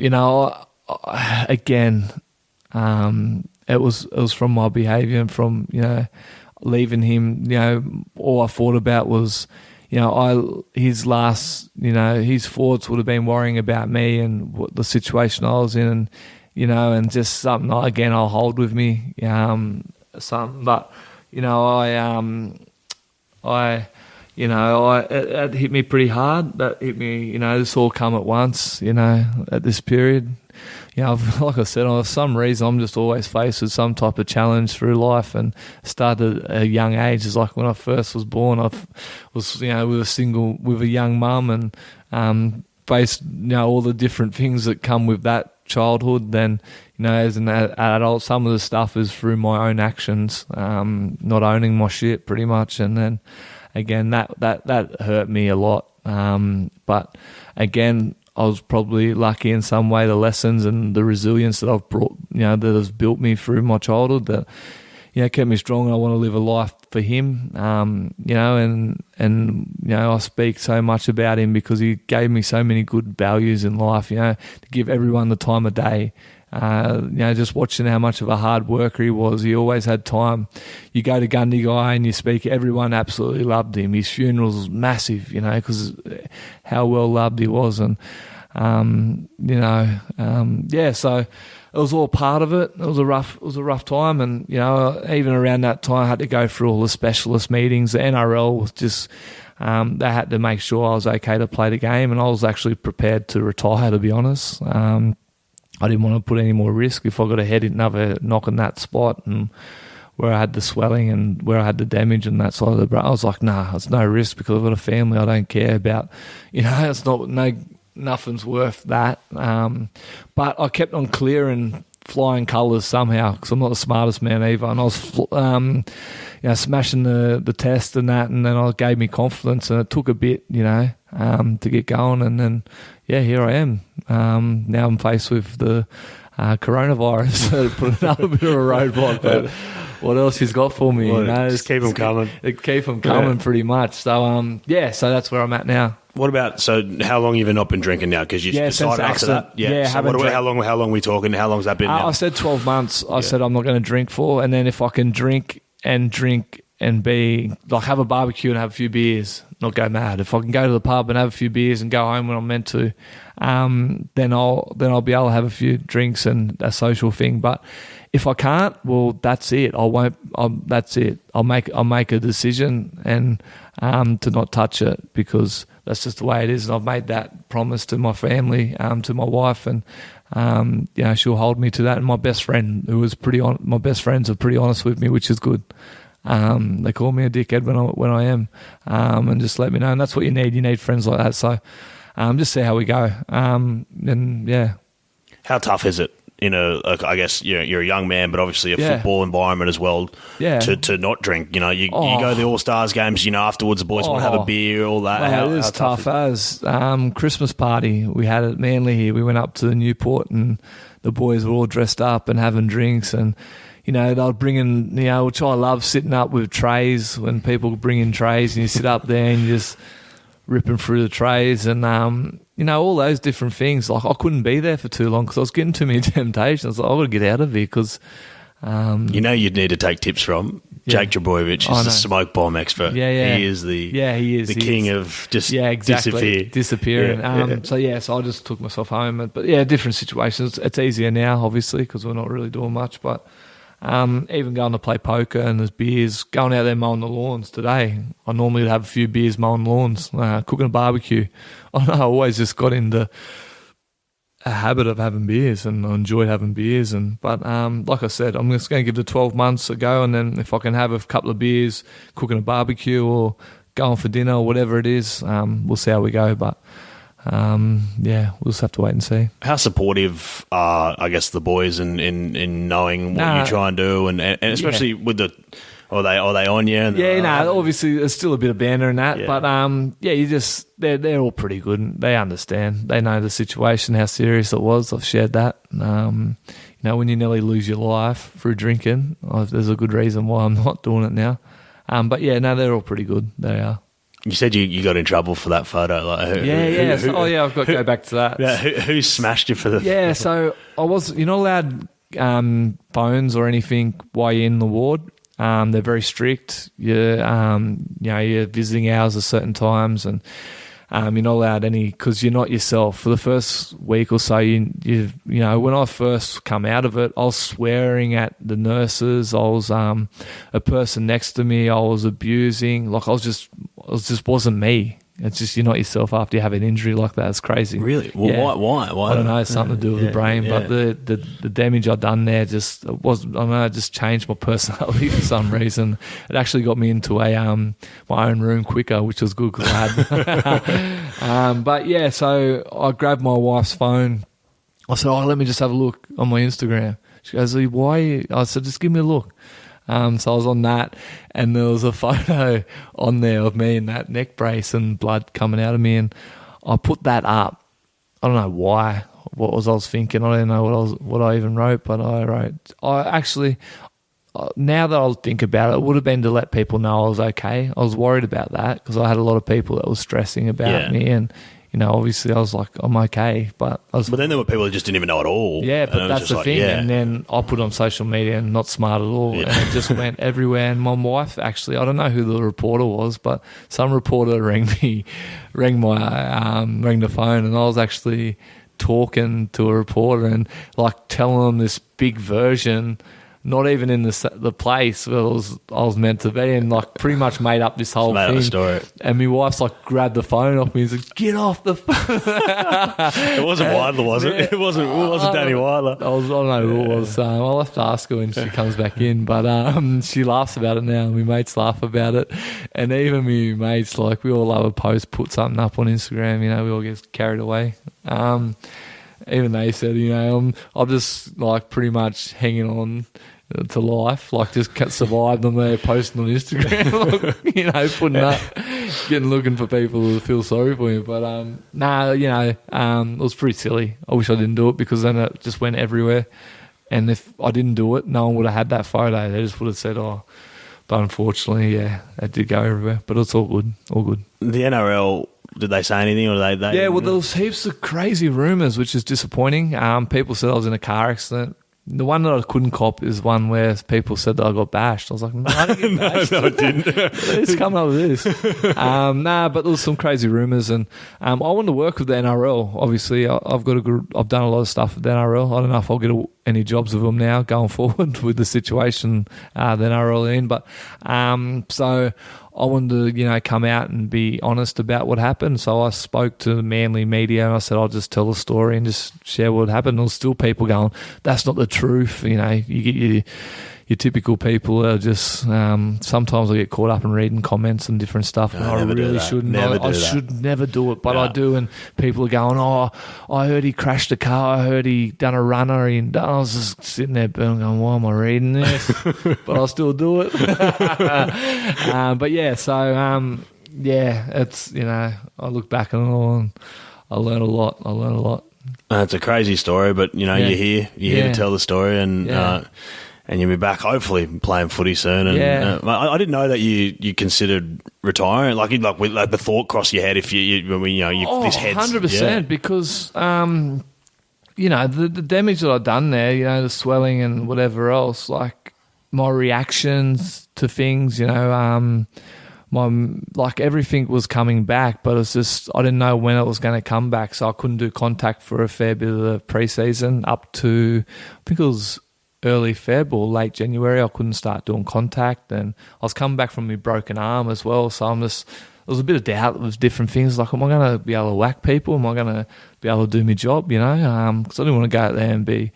Speaker 2: Again, it was from my behaviour and from, leaving him, all I thought about was, his thoughts would have been worrying about me and what the situation I was in, and, and just something, again, I'll hold with me, but, it hit me pretty hard. That hit me, this all come at once, at this period. Like I said, for some reason, I'm just always faced with some type of challenge through life, and started at a young age. It's like when I first was born, I was, with a young mum, and faced, all the different things that come with that childhood. Then, as an adult, some of the stuff is through my own actions, not owning my shit pretty much. And then, again, that hurt me a lot. But again, I was probably lucky in some way, the lessons and the resilience that I've brought, that has built me through my childhood, that, kept me strong. And I want to live a life for him, and I speak so much about him because he gave me so many good values in life, to give everyone the time of day. Just watching how much of a hard worker he was. He always had time. You go to Gundagai and you speak, everyone absolutely loved him. His funeral was massive, because how well loved he was. And, so it was all part of it. It was a rough time. And, even around that time, I had to go through all the specialist meetings. The NRL was just, they had to make sure I was okay to play the game. And I was actually prepared to retire, to be honest. I didn't want to put any more risk if I got a another knock in that spot, and where I had the swelling and where I had the damage and that side of the brain. I was like, nah, it's no risk because I've got a family. I don't care about, it's nothing's worth that. But I kept on clearing flying colours somehow because I'm not the smartest man either. And I was, smashing the test and that, and then it gave me confidence, and it took a bit, to get going. And then, here I am. Now I'm faced with the coronavirus. So put another bit of a roadblock. But what else he's got for me?
Speaker 3: Just keep them coming.
Speaker 2: Keep them coming, pretty much. So so that's where I'm at now.
Speaker 3: What about, so how long have you not been drinking now? Because you decided after that. So how long are we talking? How long has that been now?
Speaker 2: I said 12 months. I said I'm not going to drink for, and then if I can drink and be like, have a barbecue and have a few beers, not go mad. If I can go to the pub and have a few beers and go home when I'm meant to, then I'll be able to have a few drinks and a social thing. But if I can't, well, that's it. That's it. I'll make a decision and to not touch it, because that's just the way it is. And I've made that promise to my family, to my wife, and she'll hold me to that. And my best friend, my best friends are pretty honest with me, which is good. They call me a dickhead when I am, and just let me know. And that's what you need. You need friends like that. So just see how we go.
Speaker 3: How tough is it in I guess you're a young man, but obviously a football environment as well. Yeah. To not drink, you go to the All-Stars games, afterwards the boys want to have a beer, all that.
Speaker 2: It is tough as Christmas party we had at Manly here. We went up to the Newport and the boys were all dressed up and having drinks, and they'll bring in, which I love, sitting up with trays when people bring in trays and you sit up there and you just ripping through the trays and all those different things. Like I couldn't be there for too long because I was getting too many temptations. I was like, I've got to get out of here because
Speaker 3: you'd need to take tips from Jake Drabojevic. Is the smoke bomb expert. He is the king of just disappearing. So I just took myself home. But different situations. It's easier now, obviously, because we're not really doing much. But even going to play poker and there's beers, going out there mowing the lawns today. I normally have a few beers mowing lawns, cooking a barbecue. I always just got into a habit of having beers, and I enjoyed having beers. But like I said, I'm just going to give it 12 months a go, and then if I can have a couple of beers, cooking a barbecue or going for dinner or whatever it is, we'll see how we go. But we'll just have to wait and see. How supportive are, I guess, the boys in knowing what you try and do, and especially with the... Are they on you?
Speaker 2: Obviously there's still a bit of banter in that, but they're all pretty good. They understand. They know the situation, how serious it was. I've shared that. When you nearly lose your life through drinking, there's a good reason why I'm not doing it now. They're all pretty good. They are.
Speaker 3: You said you got in trouble for that photo.
Speaker 2: I've got to go back to that.
Speaker 3: Yeah, who smashed you for the...
Speaker 2: Yeah, so you're not allowed phones or anything while you're in the ward. They're very strict. Your visiting hours are certain times, and you're not allowed any because you're not yourself. For the first week or so, when I first come out of it, I was swearing at the nurses. I was a person next to me. I was abusing. Like I just wasn't me. It's just you're not yourself after you have an injury like that. It's crazy.
Speaker 3: Really? Well, why?
Speaker 2: I don't know. It's something to do with the brain, but the damage I'd done there just it just changed my personality for some reason. It actually got me into my own room quicker, which was good because I had. So I grabbed my wife's phone. I said, let me just have a look on my Instagram. She goes, why? I said, just give me a look. So I was on that, and there was a photo on there of me in that neck brace and blood coming out of me, and I put that up. I don't know why. What I was thinking? I don't know what I even wrote, but I wrote. Now that I'll think about it, it would have been to let people know I was okay. I was worried about that because I had a lot of people that were stressing about me, and obviously I was like, I'm okay. But
Speaker 3: then there were people who just didn't even know at all.
Speaker 2: Yeah, but that's the thing. And then I put on social media and not smart at all. Yeah. And it just went everywhere. And my wife, actually, I don't know who the reporter was, but some reporter rang the phone, and I was actually talking to a reporter and like telling them this big version, not even in the place where I was meant to be, and like pretty much made up this whole thing.
Speaker 3: Story.
Speaker 2: And my wife's like grabbed the phone off me and said, "Get off the phone."
Speaker 3: It wasn't Weidler, was it? It wasn't Danny Weidler.
Speaker 2: I don't know who it was. I'll have to ask her when she comes back in. But she laughs about it now, and my mates laugh about it. And even my mates, like we all love a post, put something up on Instagram. We all get carried away. Even they said, I'm just like pretty much hanging on to life, like just survived on there, posting on Instagram, putting up, looking for people who feel sorry for you. But it was pretty silly. I wish I didn't do it because then it just went everywhere. And if I didn't do it, no one would have had that photo. They just would have said, but unfortunately, it did go everywhere. But it's all good,
Speaker 3: The NRL, did they say anything, or they?
Speaker 2: Yeah, well, there was heaps of crazy rumours, which is disappointing. People said I was in a car accident. The one that I couldn't cop is one where people said that I got bashed. I was like, no, I didn't get bashed.
Speaker 3: No, I didn't.
Speaker 2: Who's coming up with this? But there was some crazy rumours, and I wanted to work with the NRL. Obviously, I've done a lot of stuff with the NRL. I don't know if I'll get any jobs with them now going forward with the situation the NRL in, but so I wanted to, come out and be honest about what happened. So I spoke to the Manly media and I said, I'll just tell the story and just share what happened. There was still people going, that's not the truth. You get your typical people are just sometimes I get caught up in reading comments and different stuff, and I really shouldn't. I should never do it, but I do, and people are going, "Oh, I heard he crashed a car. I heard he done a runner." And I was just sitting there going, "Why am I reading this?" But I'll still do it. But yeah, so it's I look back on it all and I learn a lot.
Speaker 3: It's a crazy story, but you're here to tell the story, and you'll be back hopefully playing footy soon. And I didn't know that you considered retiring. Like the thought crossed your head if this head's
Speaker 2: 100%, because the damage that I've done there, the swelling and whatever else, like my reactions to things, everything was coming back, but it's just I didn't know when it was going to come back, so I couldn't do contact for a fair bit of the pre-season up to, I think it was early Feb or late January. I couldn't start doing contact, and I was coming back from my broken arm as well, so there was a bit of doubt with different things, like, am I going to be able to whack people? Am I going to be able to do my job, because I didn't want to go out there and be,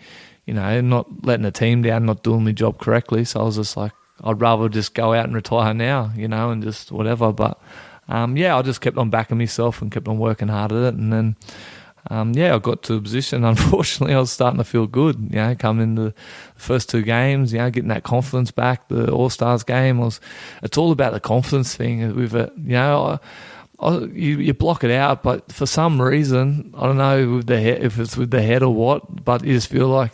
Speaker 2: not letting the team down, not doing my job correctly, so I was just like, I'd rather just go out and retire now, and just whatever. But, I just kept on backing myself and kept on working hard at it. And then, I got to a position, unfortunately, I was starting to feel good, coming into the first 2 games, getting that confidence back. The All-Stars game it's all about the confidence thing with it. You block it out, but for some reason, I don't know if it's with the head or what, but you just feel like,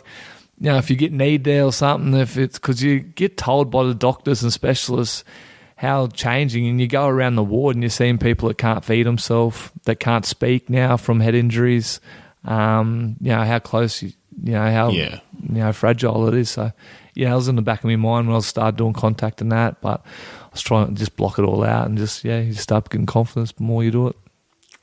Speaker 2: if you get kneed there or something, if it's because you get told by the doctors and specialists how changing, and you go around the ward and you're seeing people that can't feed themselves, that can't speak now from head injuries, how close, how fragile it is. So, it was in the back of my mind when I started doing contact and that, but I was trying to just block it all out and just, you start getting confidence the more you do it.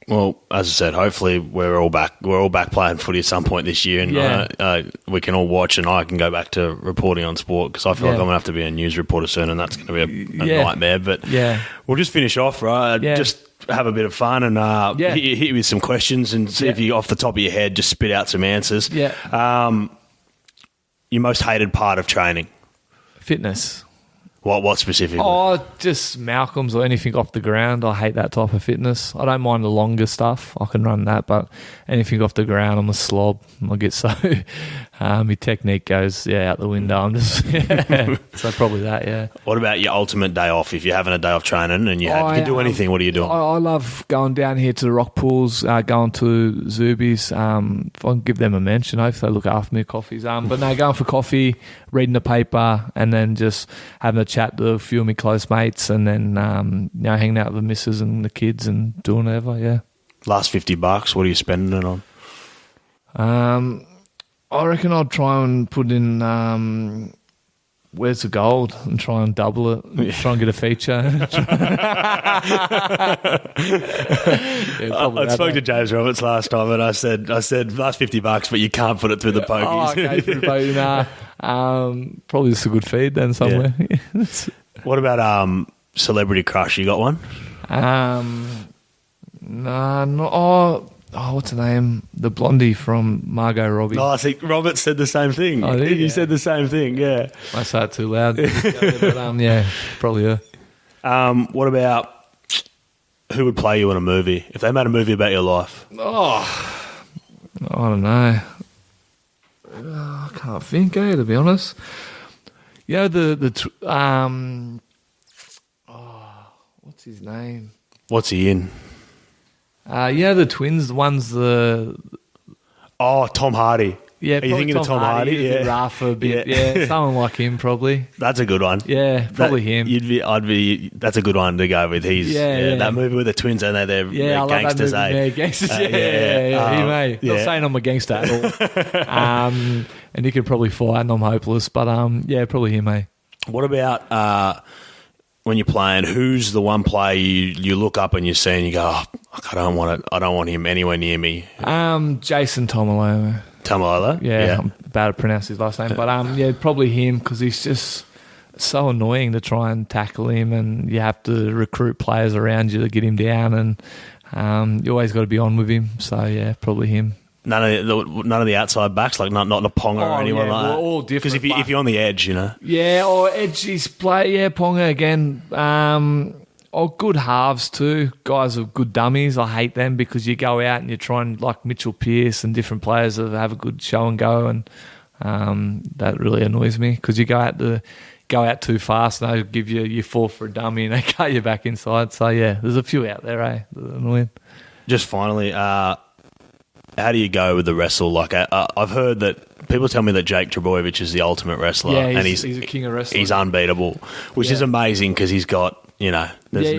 Speaker 3: Well, as I said, hopefully we're all back playing footy at some point this year, and we can all watch, and I can go back to reporting on sport, because I feel like I'm going to have to be a news reporter soon, and that's going to be a nightmare. But we'll just finish off, right? Just have a bit of fun and hit you with some questions and see if you, off the top of your head, just spit out some answers. Your most hated part of training?
Speaker 2: Fitness.
Speaker 3: What specifically?
Speaker 2: Oh, just Malcolm's or anything off the ground. I hate that type of fitness. I don't mind the longer stuff. I can run that, but anything off the ground, I'm a slob. I get so... my technique goes out the window. I'm just... So probably that,
Speaker 3: What about your ultimate day off? If you're having a day off training and you can do anything, what are you doing?
Speaker 2: I love going down here to the rock pools, going to Zubies. If I can give them a mention, hopefully they look after me, coffees. But no, going for coffee, reading the paper, and then just having a chat to a few of my close mates, and then hanging out with the missus and the kids and doing whatever.
Speaker 3: Last $50, what are you spending it
Speaker 2: on? I reckon I'd try and put in Where's the Gold and try and double it, try and get a feature.
Speaker 3: I spoke to James Roberts last time, and I said last $50, but you can't put it through the pokies.
Speaker 2: Oh, okay, through the pokies. Nah. Probably just a good feed then somewhere. Yeah.
Speaker 3: What about celebrity crush? You got one?
Speaker 2: What's her name? The blondie from Margot Robbie.
Speaker 3: Oh, I think Robert said the same thing.
Speaker 2: Oh, did
Speaker 3: he said the same thing, yeah.
Speaker 2: I say it too loud. But, probably her.
Speaker 3: What about who would play you in a movie? If they made a movie about your life?
Speaker 2: Oh, I don't know. I can't think, to be honest. What's his name?
Speaker 3: What's he in?
Speaker 2: The twins, the ones
Speaker 3: Tom Hardy.
Speaker 2: Yeah,
Speaker 3: are you thinking of Tom Hardy?
Speaker 2: Yeah, rough a bit. Yeah, someone like him probably.
Speaker 3: That's a good one.
Speaker 2: Yeah, probably him.
Speaker 3: That's a good one to go with. He's that movie with the twins, and they're gangsters.
Speaker 2: Yeah, gangsters. He may. Not saying I'm a gangster at all. And he could probably fight, and I'm hopeless. But probably him, eh?
Speaker 3: What about when you're playing? Who's the one player you look up and you see and you go, I don't want him anywhere near me?
Speaker 2: Jason Tomilolo.
Speaker 3: Tamalolo?
Speaker 2: Yeah, I'm bad at pronouncing his last name. But probably him, because he's just so annoying to try and tackle him, and you have to recruit players around you to get him down, and you always got to be on with him. So, probably him.
Speaker 3: None of the outside backs, like not a Ponga or anyone like that.
Speaker 2: All different.
Speaker 3: Because if you're on the edge,
Speaker 2: Yeah, or edges play. Yeah, Ponga again. Or good halves too. Guys with good dummies. I hate them because you go out and you try and like Mitchell Pearce and different players that have a good show and go, and that really annoys me because you go out too fast and they give you fall for a dummy and they cut you back inside. So yeah, there's a few out there, that are annoying.
Speaker 3: Just finally, how do you go with the wrestle? Like I've heard that people tell me that Jake Trbojevic is the ultimate wrestler,
Speaker 2: and he's a king of wrestling.
Speaker 3: He's unbeatable, which is amazing because he's got. There's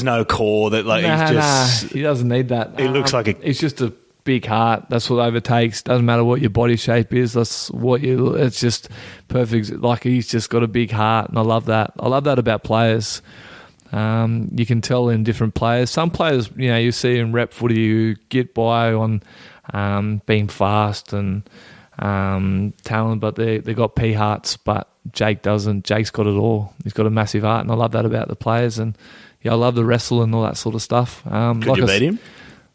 Speaker 3: no core that
Speaker 2: he doesn't need that.
Speaker 3: He looks like
Speaker 2: he's just a big heart. That's what overtakes. Doesn't matter what your body shape is. It's just perfect. Like he's just got a big heart, and I love that. I love that about players. You can tell in different players. Some players, you see in rep footy who get by on being fast and talent, but they got pea hearts. But Jake doesn't. Jake's got it all. He's got a massive heart, and I love that about the players. And I love the wrestle and all that sort of stuff.
Speaker 3: Could you beat him?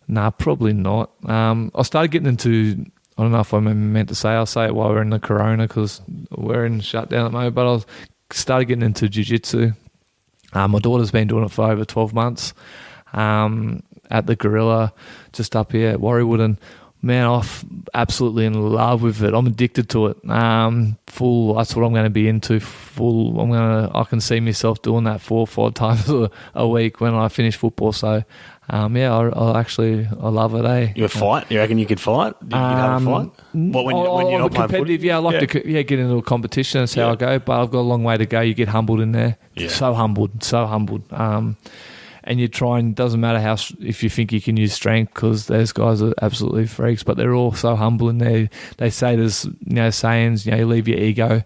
Speaker 2: Nah, probably not. I started getting into. I don't know if I'm meant to say. I'll say it while we're in the corona because we're in shutdown at the moment. But I started getting into jiu-jitsu. My daughter's been doing it for over 12 months at the Gorilla just up here at Warriewood, and man, I'm absolutely in love with it. I'm addicted to it. Full. That's what I'm going to be into. Full. I can see myself doing that 4 or 5 times a week when I finish football. So, I love it.
Speaker 3: You fight? You reckon you could fight? You'd have a fight? What when you're not playing footy?
Speaker 2: Yeah, I like to get into a competition. That's how I go. But I've got a long way to go. You get humbled in there. Yeah. So humbled. And you try and doesn't matter if you think you can use strength because those guys are absolutely freaks, but they're all so humble in there. They say there's sayings, you leave your ego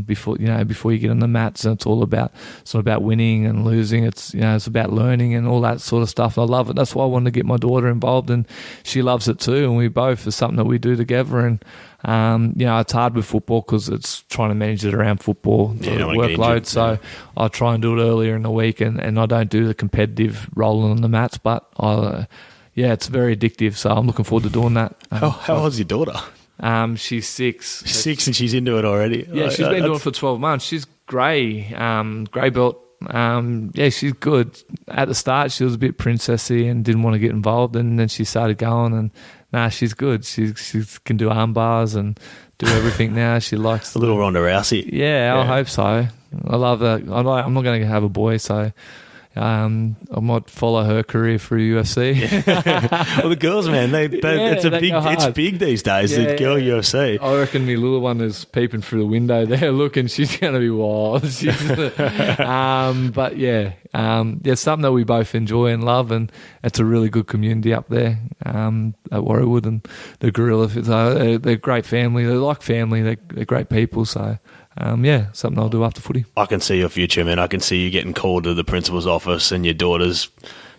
Speaker 2: before you get on the mats, and it's not about winning and losing. It's it's about learning and all that sort of stuff. I love it. That's why I wanted to get my daughter involved, and she loves it too. And we both it's something that we do together. And it's hard with football because it's trying to manage it around football workload. So I try and do it earlier in the week, and I don't do the competitive rolling on the mats. But it's very addictive. So I'm looking forward to doing that.
Speaker 3: How old's your daughter?
Speaker 2: She's 6.
Speaker 3: 6 and she's into it already.
Speaker 2: Yeah, she's been doing it for 12 months. She's grey belt. She's good. At the start, she was a bit princessy and didn't want to get involved, and then she started going, and she's good. She can do arm bars and do everything now. She likes
Speaker 3: a little Ronda Rousey.
Speaker 2: Yeah, I hope so. I love that. I'm not going to have a boy, so I might follow her career through UFC.
Speaker 3: Well, the girls, man, it's big these days. The girl UFC.
Speaker 2: I reckon my little one is peeping through the window there, looking. She's going to be wild. It's something that we both enjoy and love, and it's a really good community up there at Warriewood, and the Gorilla. They're a great family. They're like family. They're great people. So. Something I'll do after footy.
Speaker 3: I can see your future, man. I can see you getting called to the principal's office and your daughter's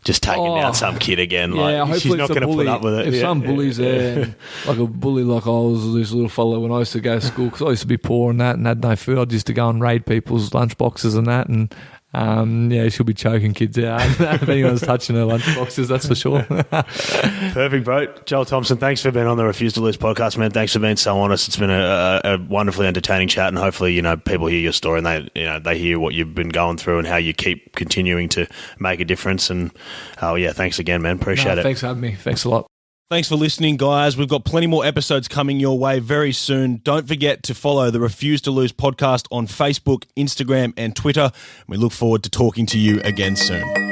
Speaker 3: just taking out some kid again. She's not going to put up with it.
Speaker 2: If some bully's there, like a bully like I was this little fella when I used to go to school, because I used to be poor and that and had no food. I used to go and raid people's lunchboxes and that, and she'll be choking kids out if anyone's touching her lunchboxes, that's for sure.
Speaker 3: Perfect, bro. Joel Thompson, thanks for being on the Refuse to Lose podcast, man. Thanks for being so honest. It's been a wonderfully entertaining chat, and hopefully, people hear your story and they hear what you've been going through and how you keep continuing to make a difference. And thanks again, man. Appreciate it.
Speaker 2: Thanks for having me. Thanks a lot.
Speaker 1: Thanks for listening, guys. We've got plenty more episodes coming your way very soon. Don't forget to follow the Refuse to Lose podcast on Facebook, Instagram, and Twitter. We look forward to talking to you again soon.